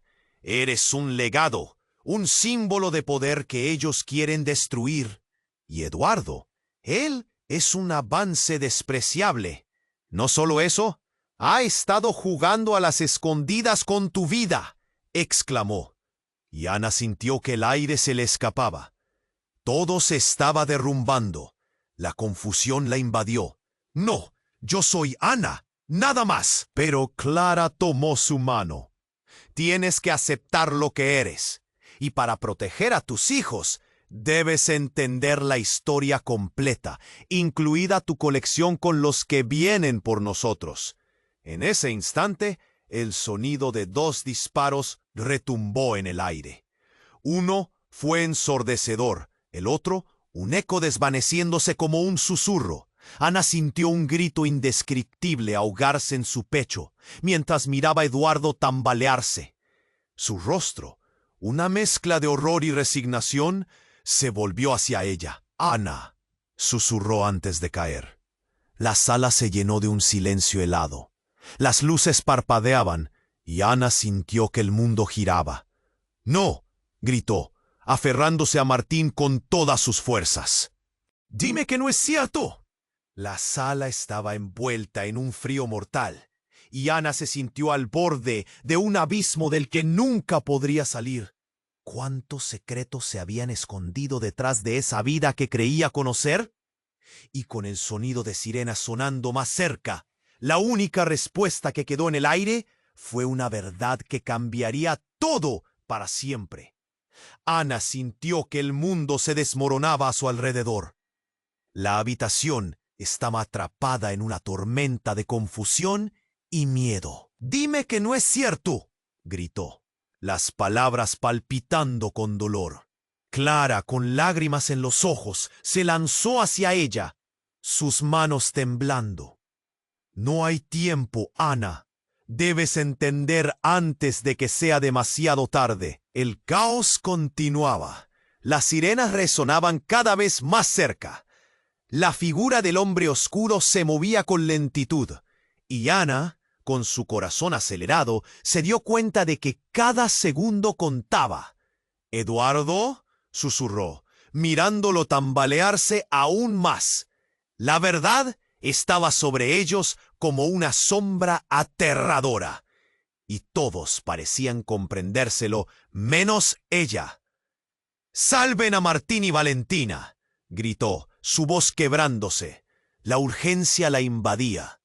Eres un legado, un símbolo de poder que ellos quieren destruir. Y Eduardo, él es un avance despreciable. No solo eso, ha estado jugando a las escondidas con tu vida», exclamó. Y Ana sintió que el aire se le escapaba. Todo se estaba derrumbando. La confusión la invadió. «No, yo soy Ana, nada más». Pero Clara tomó su mano. «Tienes que aceptar lo que eres. Y para proteger a tus hijos, debes entender la historia completa, incluida tu colección con los que vienen por nosotros». En ese instante, el sonido de 2 disparos retumbó en el aire. Uno fue ensordecedor, el otro, un eco desvaneciéndose como un susurro. Ana sintió un grito indescriptible ahogarse en su pecho, mientras miraba a Eduardo tambalearse. Su rostro, una mezcla de horror y resignación, se volvió hacia ella. «Ana», susurró antes de caer. La sala se llenó de un silencio helado. Las luces parpadeaban y Ana sintió que el mundo giraba. «No», gritó, aferrándose a Martín con todas sus fuerzas. «Dime que no es cierto». La sala estaba envuelta en un frío mortal, y Ana se sintió al borde de un abismo del que nunca podría salir. ¿Cuántos secretos se habían escondido detrás de esa vida que creía conocer? Y con el sonido de sirenas sonando más cerca, la única respuesta que quedó en el aire fue una verdad que cambiaría todo para siempre. Ana sintió que el mundo se desmoronaba a su alrededor. La habitación estaba atrapada en una tormenta de confusión y miedo. «Dime que no es cierto», gritó, las palabras palpitando con dolor. Clara, con lágrimas en los ojos, se lanzó hacia ella, sus manos temblando. «No hay tiempo, Ana. Debes entender antes de que sea demasiado tarde». El caos continuaba. Las sirenas resonaban cada vez más cerca. La figura del hombre oscuro se movía con lentitud, y Ana, con su corazón acelerado, se dio cuenta de que cada segundo contaba. «Eduardo», susurró, mirándolo tambalearse aún más. La verdad estaba sobre ellos como una sombra aterradora, y todos parecían comprendérselo, menos ella. «¡Salven a Martín y Valentina!», gritó, su voz quebrándose. La urgencia la invadía.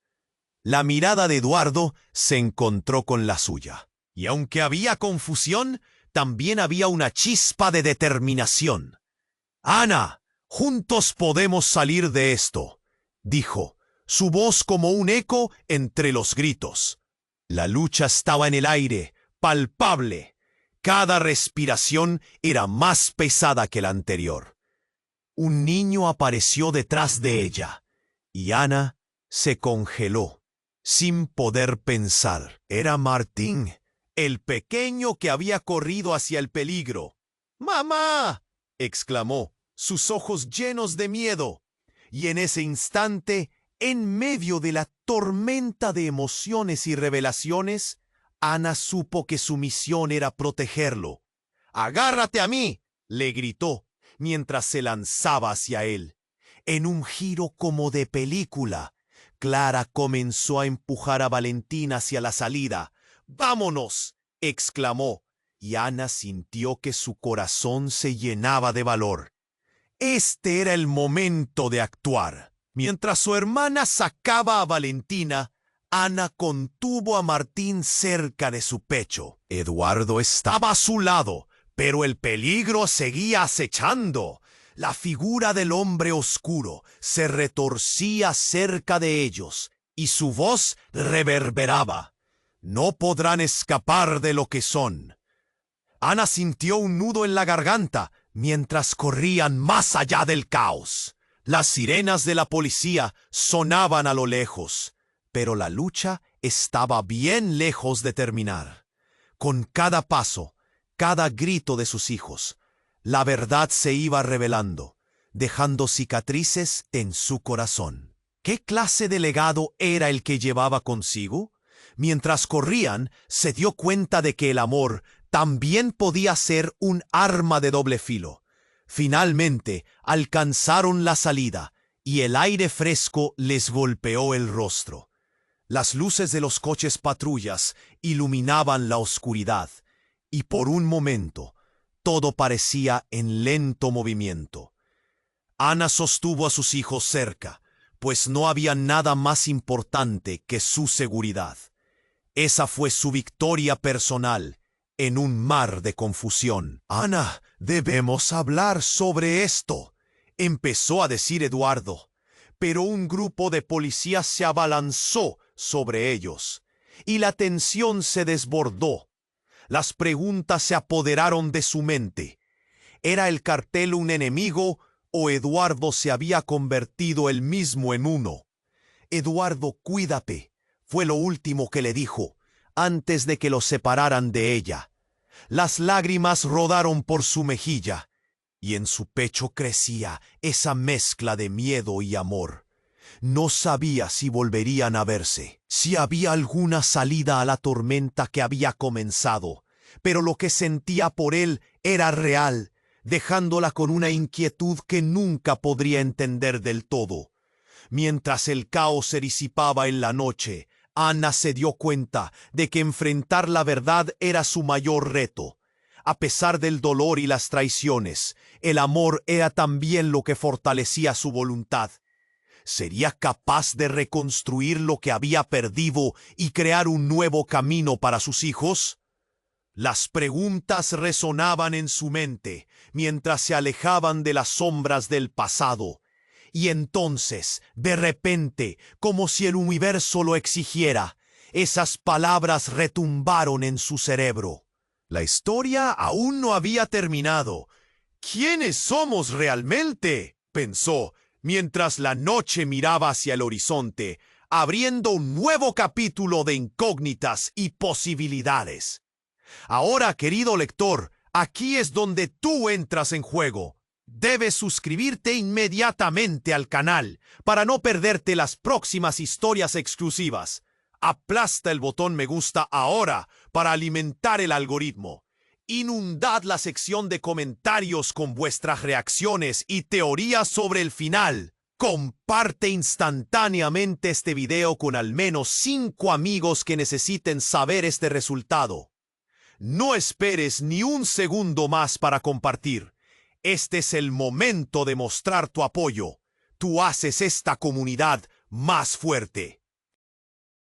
La mirada de Eduardo se encontró con la suya. Y aunque había confusión, también había una chispa de determinación. «Ana, juntos podemos salir de esto», dijo, su voz como un eco entre los gritos. La lucha estaba en el aire, palpable. Cada respiración era más pesada que la anterior. Un niño apareció detrás de ella, y Ana se congeló, sin poder pensar. Era Martín, el pequeño que había corrido hacia el peligro. «¡Mamá!», exclamó, sus ojos llenos de miedo. Y en ese instante, en medio de la tormenta de emociones y revelaciones, Ana supo que su misión era protegerlo. «¡Agárrate a mí!», le gritó, mientras se lanzaba hacia él. En un giro como de película, Clara comenzó a empujar a Valentín hacia la salida. «¡Vámonos!», exclamó, y Ana sintió que su corazón se llenaba de valor. Este era el momento de actuar. Mientras su hermana sacaba a Valentina, Ana contuvo a Martín cerca de su pecho. Eduardo estaba a su lado, pero el peligro seguía acechando. La figura del hombre oscuro se retorcía cerca de ellos, y su voz reverberaba. «No podrán escapar de lo que son». Ana sintió un nudo en la garganta mientras corrían más allá del caos. Las sirenas de la policía sonaban a lo lejos, pero la lucha estaba bien lejos de terminar. Con cada paso, cada grito de sus hijos, la verdad se iba revelando, dejando cicatrices en su corazón. ¿Qué clase de legado era el que llevaba consigo? Mientras corrían, se dio cuenta de que el amor también podía ser un arma de doble filo. Finalmente alcanzaron la salida y el aire fresco les golpeó el rostro. Las luces de los coches patrullas iluminaban la oscuridad y por un momento todo parecía en lento movimiento. Ana sostuvo a sus hijos cerca, pues no había nada más importante que su seguridad. Esa fue su victoria personal en un mar de confusión. «Ana, debemos hablar sobre esto», empezó a decir Eduardo, pero un grupo de policías se abalanzó sobre ellos, y la tensión se desbordó. Las preguntas se apoderaron de su mente. ¿Era el cartel un enemigo o Eduardo se había convertido él mismo en uno? «Eduardo, cuídate», fue lo último que le dijo, antes de que los separaran de ella. Las lágrimas rodaron por su mejilla, y en su pecho crecía esa mezcla de miedo y amor. No sabía si volverían a verse, si había alguna salida a la tormenta que había comenzado, pero lo que sentía por él era real, dejándola con una inquietud que nunca podría entender del todo. Mientras el caos se disipaba en la noche, Ana se dio cuenta de que enfrentar la verdad era su mayor reto. A pesar del dolor y las traiciones, el amor era también lo que fortalecía su voluntad. ¿Sería capaz de reconstruir lo que había perdido y crear un nuevo camino para sus hijos? Las preguntas resonaban en su mente mientras se alejaban de las sombras del pasado. Y entonces, de repente, como si el universo lo exigiera, esas palabras retumbaron en su cerebro. La historia aún no había terminado. «¿Quiénes somos realmente?», pensó, mientras la noche miraba hacia el horizonte, abriendo un nuevo capítulo de incógnitas y posibilidades. Ahora, querido lector, aquí es donde tú entras en juego. Debes suscribirte inmediatamente al canal para no perderte las próximas historias exclusivas. Aplasta el botón me gusta ahora para alimentar el algoritmo. Inundad la sección de comentarios con vuestras reacciones y teorías sobre el final. Comparte instantáneamente este video con al menos 5 amigos que necesiten saber este resultado. No esperes ni un segundo más para compartir. Este es el momento de mostrar tu apoyo. Tú haces esta comunidad más fuerte.